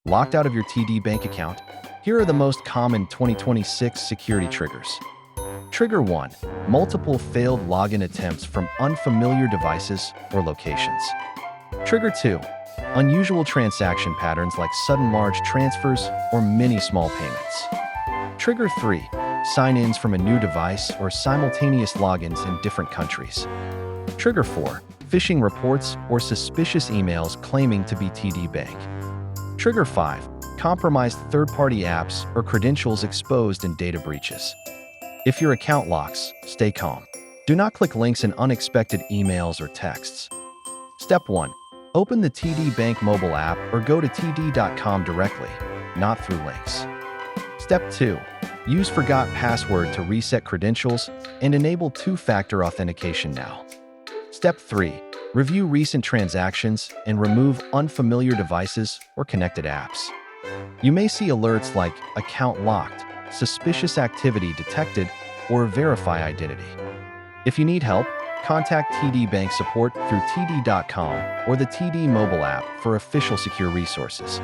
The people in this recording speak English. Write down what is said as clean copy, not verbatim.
Locked out of your TD Bank account? Here are the most common 2026 security triggers. Trigger 1. Multiple failed login attempts from unfamiliar devices or locations. Trigger 2. Unusual transaction patterns like sudden large transfers or many small payments. Trigger 3. Sign-ins from a new device or simultaneous logins in different countries. Trigger 4. Phishing reports or suspicious emails claiming to be TD Bank. Trigger 5. Compromised third-party apps or credentials exposed in data breaches. If your account locks, stay calm. Do not click links in unexpected emails or texts. Step 1. Open the TD Bank mobile app or go to td.com directly, not through links. Step 2. Use forgot password to reset credentials and enable two-factor authentication now. Step 3. Review recent transactions and remove unfamiliar devices or connected apps. You may see alerts like account locked, suspicious activity detected, or verify identity. If you need help, contact TD Bank support through td.com or the TD mobile app for official secure resources.